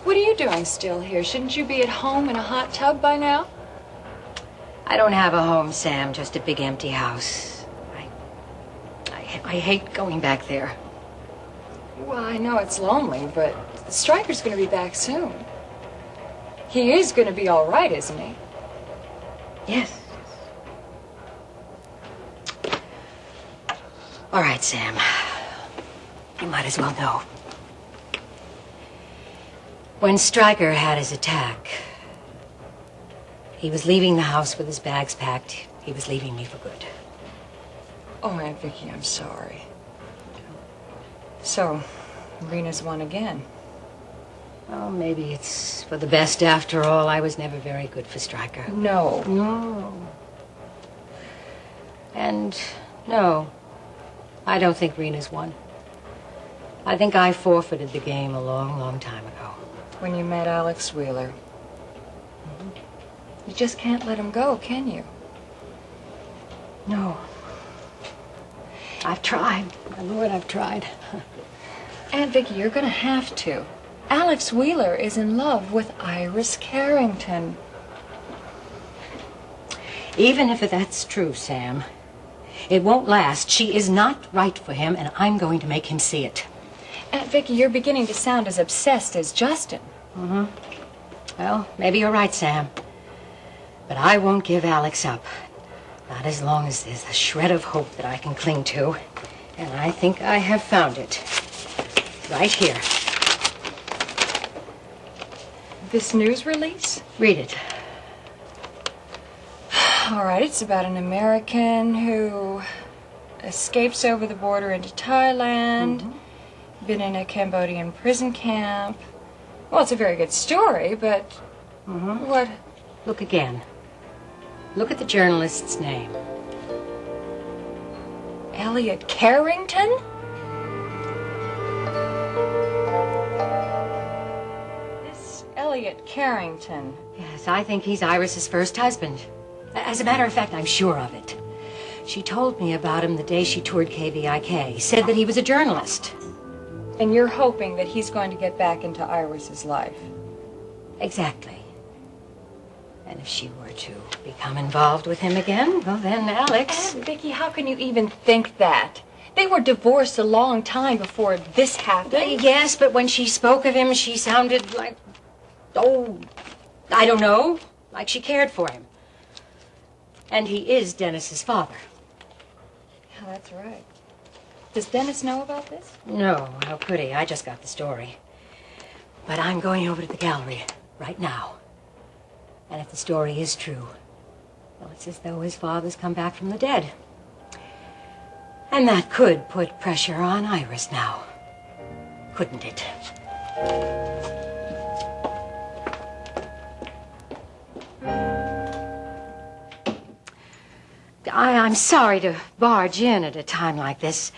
What are you doing still here? Shouldn't you be at home in a hot tub by now? I don't have a home, Sam, just a big empty house. I hate going back there. Well, I know it's lonely, but Stryker's going to be back soon. He is going to be all right, isn't he? Yes. All right, Sam. You might as well know. When Stryker had his attack, he was leaving the house with his bags packed. He was leaving me for good. Oh, Aunt Vicki, I'm sorry. So, Rena's won again. Well, maybe it's for the best after all. I was never very good for Stryker. No. No. And no, I don't think Rena's won. I think I forfeited the game a long, long time ago. When you met Alex Wheeler. You just can't let him go, can you? No. I've tried. My Lord, I've tried. Aunt Vicki, you're going to have to. Alex Wheeler is in love with Iris Carrington. Even if that's true, Sam, it won't last. She is not right for him, and I'm going to make him see it. Aunt Vicki, you're beginning to sound as obsessed as Justin. Well, maybe you're right, Sam. But I won't give Alex up. Not as long as there's a shred of hope that I can cling to. And I think I have found it. Right here. This news release? Read it. All right, it's about an American who escapes over the border into Thailand, been in a Cambodian prison camp. Well, it's a very good story, but what? Look again. Look at the journalist's name. Eliot Carrington? This Eliot Carrington. Yes, I think he's Iris's first husband. As a matter of fact, I'm sure of it. She told me about him the day she toured KVIK. Said that he was a journalist. And you're hoping that he's going to get back into Iris's life? Exactly. And if she were to become involved with him again, well then, Alex... Aunt Vicki, how can you even think that? They were divorced a long time before this happened. Yes, but when she spoke of him, she sounded like... Oh, I don't know. Like she cared for him. And he is Dennis's father. Yeah, that's right. Does Dennis know about this? No, how could he? I just got the story. But I'm going over to the gallery right now. And if the story is true, well, it's as though his father's come back from the dead. And that could put pressure on Iris now, couldn't it? I'm sorry to barge in at a time like this,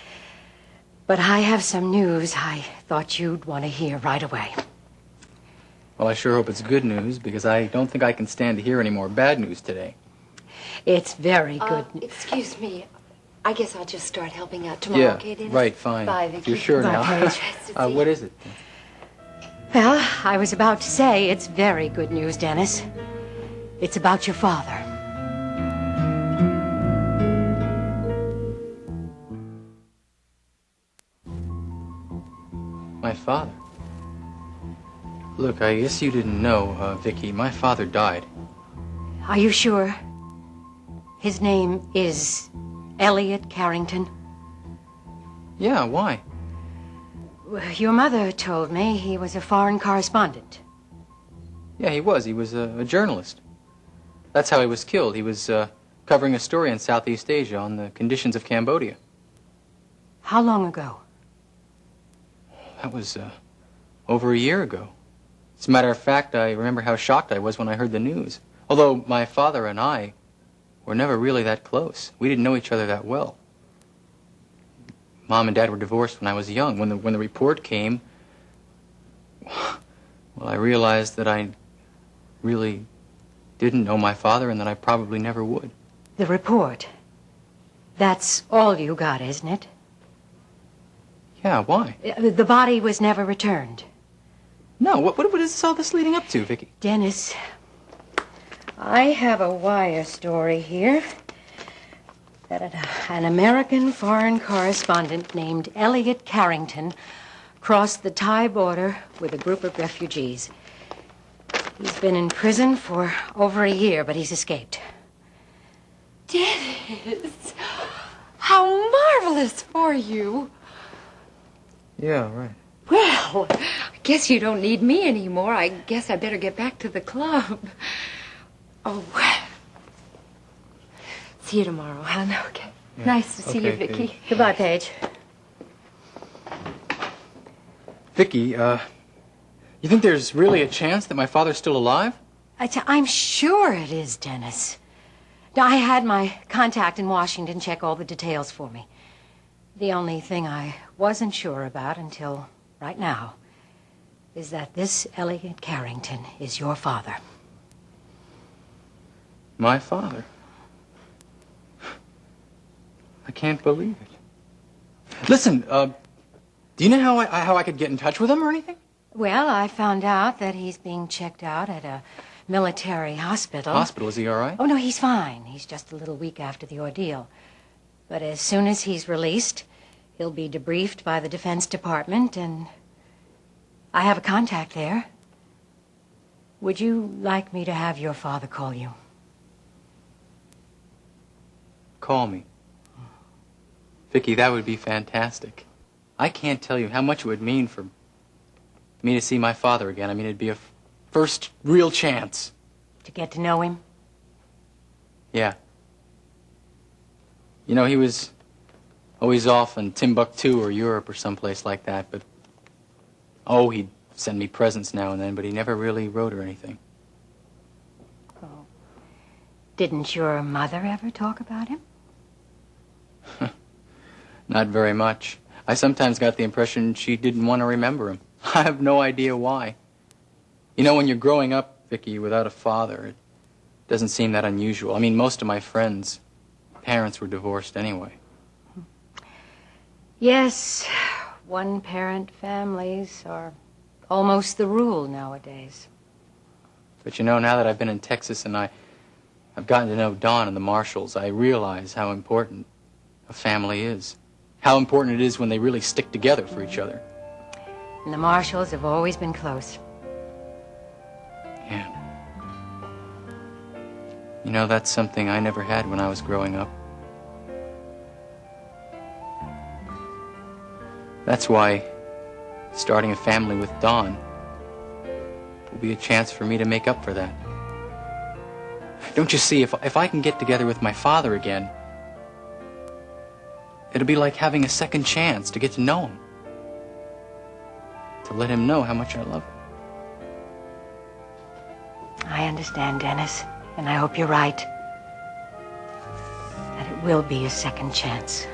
but I have some news I thought you'd want to hear right away. Well, I sure hope it's good news, because I don't think I can stand to hear any more bad news today. It's very good. Excuse me. I guess I'll just start helping out tomorrow, okay, Dennis? Right, fine. Bye, Vicki. You're sure Bye, now? Paige. What is it? Well, I was about to say it's very good news, Dennis. It's about your father. My father? Look, I guess you didn't know, Vicki. My father died. Are you sure? His name is Eliot Carrington? Yeah, why? Your mother told me he was a foreign correspondent. Yeah, he was. He was a journalist. That's how he was killed. He was covering a story in Southeast Asia on the conditions of Cambodia. How long ago? That was over a year ago. As a matter of fact, I remember how shocked I was when I heard the news. Although my father and I were never really that close. We didn't know each other that well. Mom and Dad were divorced when I was young. When the report came, well, I realized that I really didn't know my father and that I probably never would. The report. That's all you got, isn't it? Yeah, why? The body was never returned. No, what is all this leading up to, Vicki? Dennis, I have a wire story here that an American foreign correspondent named Eliot Carrington crossed the Thai border with a group of refugees. He's been in prison for over a year, but he's escaped. Dennis, how marvelous for you. Yeah, right. Well, I guess you don't need me anymore. I guess I better get back to the club. Oh, see you tomorrow, hon. Okay. Yeah. Nice to see you, Vicki. Paige. Goodbye, Paige. Vicki, you think there's really a chance that my father's still alive? I'm sure it is, Dennis. Now, I had my contact in Washington check all the details for me. The only thing I wasn't sure about until right now is that this Eliot Carrington is your father. My father? I can't believe it. Listen, do you know how I could get in touch with him or anything? Well, I found out that he's being checked out at a military hospital. Hospital? Is he all right? Oh, no, he's fine. He's just a little weak after the ordeal. But as soon as he's released, he'll be debriefed by the Defense Department, and I have a contact there. Would you like me to have your father call you? Call me. Vicki, that would be fantastic. I can't tell you how much it would mean for me to see my father again. I mean, it'd be a first real chance. To get to know him? Yeah. You know, he was always off in Timbuktu or Europe or someplace like that, but... Oh, he'd send me presents now and then, but he never really wrote or anything. Oh. Didn't your mother ever talk about him? Not very much. I sometimes got the impression she didn't want to remember him. I have no idea why. You know, when you're growing up, Vicki, without a father, it doesn't seem that unusual. I mean, most of my friends' parents were divorced anyway. Yes, one-parent families are almost the rule nowadays. But you know, now that I've been in Texas and I've gotten to know Don and the Marshalls, I realize how important a family is. How important it is when they really stick together for each other. And the Marshalls have always been close. Yeah. You know, that's something I never had when I was growing up. That's why starting a family with Don will be a chance for me to make up for that. Don't you see, if I can get together with my father again, it'll be like having a second chance to get to know him. To let him know how much I love him. I understand, Dennis, and I hope you're right. That it will be a second chance.